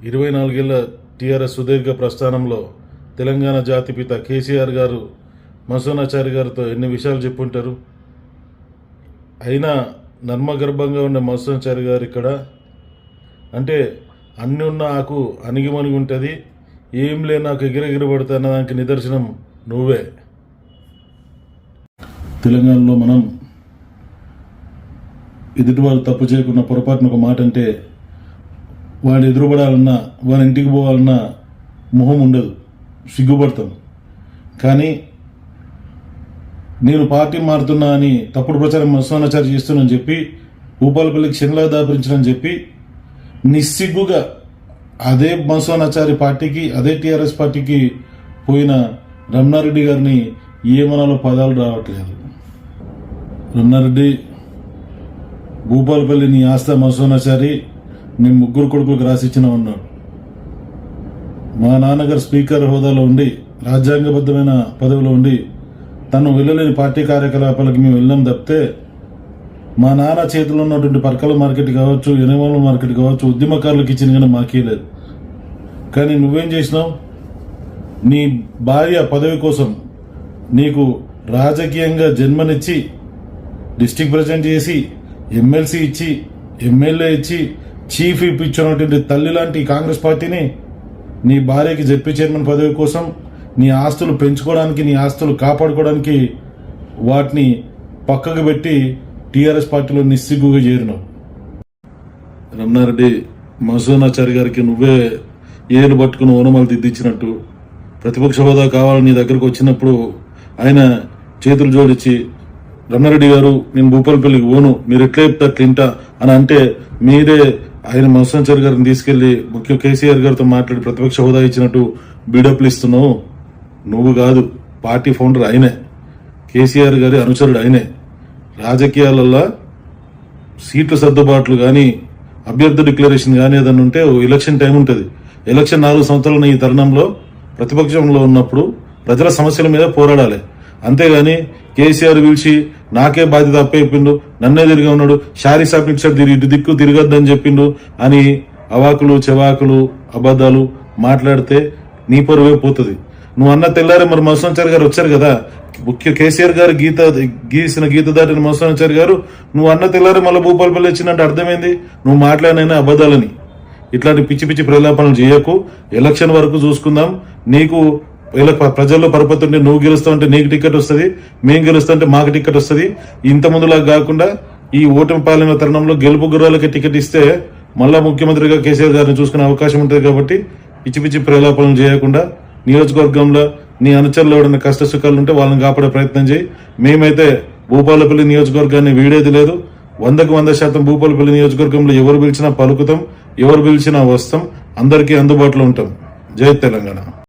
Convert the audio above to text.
24 ఏళ్ల టీఆర్ఎస్ సుదీర్ఘ ప్రస్థానంలో తెలంగాణ జాతిపిత కేసీఆర్ గారు మసూనాచారి గారితో ఎన్ని విషయాలు చెప్పుంటారు. అయినా నర్మగర్భంగా ఉండే మసూనాచారి గారు ఇక్కడ అంటే అన్ని ఉన్న ఆకు అణిగిమణిగి ఉంటుంది, ఏం లే నాకు ఎగిరెగిరబడుతున్న దానికి నిదర్శనం నువ్వే. తెలంగాణలో మనం ఎదుటి వాళ్ళు తప్పు చేయకుండా పొరపాటున ఒక మాట అంటే వాడు ఎదురుపడాలన్నా వాడి ఇంటికి పోవాలన్నా మొహం ఉండదు, సిగ్గుపడతాం. కానీ నేను పార్టీ మారుతున్నా అని తప్పుడు ప్రచారం మసూనాచారి చేస్తున్నానని చెప్పి భూపాలపల్లికి శనిలా దాపరించనని చెప్పి నిస్సిగ్గుగా అదే మసూనాచారి పార్టీకి అదే టీఆర్ఎస్ పార్టీకి పోయిన రమణారెడ్డి గారిని ఏమనాలో పదాలు రావట్లేదు. రమణారెడ్డి, భూపాలపల్లి నీ ఆస్థ మసూనాచారి నీ ముగ్గురు కొడుకులకు రాసిచ్చిన ఉన్నాడు. మా నాన్నగారు స్పీకర్ హోదాలో ఉండి రాజ్యాంగబద్ధమైన పదవిలో ఉండి తను వెళ్ళలేని పార్టీ కార్యకలాపాలకు మేము వెళ్ళాం తప్పితే మా నాన్న చేతిలో ఉన్నటువంటి పర్కల మార్కెట్ కావచ్చు, ఎనమల మార్కెట్ కావచ్చు, ఉద్యమకారులకు ఇచ్చిన కానీ మాకే లేదు. కానీ నువ్వేం చేసినావు? నీ భార్య పదవి కోసం నీకు రాజకీయంగా జన్మనిచ్చి డిస్టిక్ ప్రెసిడెంట్ చేసి ఎమ్మెల్సీ ఇచ్చి ఎమ్మెల్యే ఇచ్చి చీఫ్ ఇప్పించినటువంటి తల్లి లాంటి కాంగ్రెస్ పార్టీని నీ భార్యకి జెడ్పీ చైర్మన్ పదవి కోసం నీ ఆస్తులు పెంచుకోవడానికి, నీ ఆస్తులు కాపాడుకోవడానికి వాటిని పక్కకు పెట్టి టీఆర్ఎస్ పార్టీలో నిస్సిగ్గుగా చేరినావు. రమణారెడ్డి, మసూనాచారి గారికి నువ్వే ఏలు పట్టుకుని ఓనమాలు దిద్దించినట్టు ప్రతిపక్ష హోదా కావాలని నీ దగ్గరకు వచ్చినప్పుడు ఆయన చేతులు జోడించి రమణారెడ్డి గారు నేను భూపాలపల్లికి పోను, మీరు ఎట్లా చెప్తే అట్లా తింటా అని అంటే మీరే ఆయన మసూనాచారి గారిని తీసుకెళ్లి ముఖ్య కేసీఆర్ గారితో మాట్లాడి ప్రతిపక్ష హోదా ఇచ్చినట్టు బీడప్లు ఇస్తున్నావు. నువ్వు కాదు, పార్టీ ఫౌండర్ ఆయనే, కేసీఆర్ గారి అనుచరుడు ఆయనే. రాజకీయాలలో సీట్ల సర్దుబాట్లు కానీ అభ్యర్థి డిక్లరేషన్ కానీ ఏదన్నా ఉంటే ఎలక్షన్ టైం ఉంటుంది. ఎలక్షన్ 4 సంవత్సరాల ఈ తరుణంలో ప్రతిపక్షంలో ఉన్నప్పుడు ప్రజల సమస్యల మీద పోరాడాలి. అంతేగాని కేసీఆర్ పిలిచి నాకే బాధ్యత అప్పైపోయిండు, నన్నే తిరిగి ఉన్నాడు, షారీ సాబ్ ఇటు దిక్కు తిరగద్దని చెప్పిండు అని అవాకులు చెవాకులు అబద్ధాలు మాట్లాడితే నీ పరువే పోతుంది. నువ్వు అన్న తెల్లారే మరి మసూనాచారి గారు వచ్చారు కదా, ముఖ్య కేసీఆర్ గారు గీసిన గీత దాటిన మసూనాచారి గారు నువ్వు అన్న తెల్లారే మళ్ళీ భూపాలపల్లి వచ్చిందంటే అర్థమైంది నువ్వు మాట్లాడినైనా అబద్ధాలని. ఇట్లాంటి పిచ్చి పిచ్చి ప్రలాపనలు చేయకు. ఎలక్షన్ వరకు చూసుకుందాం. నీకు ప్రజల్లో పరపతి ఉంటే నువ్వు గెలుస్తావంటే నీకు టికెట్ వస్తుంది, మేము గెలుస్తామంటే మాకు టికెట్ వస్తుంది. ఇంత ముందులాగా కాకుండా ఈ ఓటమి పాలన తరుణంలో గెలుపు గుర్రాలకి టికెట్ ఇస్తే మళ్ళా ముఖ్యమంత్రిగా కేసీఆర్ గారిని చూసుకునే అవకాశం ఉంటుంది. కాబట్టి పిచ్చి పిచ్చి ప్రలాపనలు చేయకుండా నియోజకవర్గంలో నీ అనుచరులు ఎవరైనా కష్ట సుఖాలు ఉంటే వాళ్ళని కాపాడే ప్రయత్నం చేయి. మేమైతే భూపాలపల్లి నియోజకవర్గాన్ని వీడేది లేదు. 100కు 100% భూపాలపల్లి నియోజకవర్గంలో ఎవరు పిలిచినా పలుకుతాం, ఎవరు పిలిచినా వస్తాం, అందరికీ అందుబాటులో ఉంటాం. జై తెలంగాణ.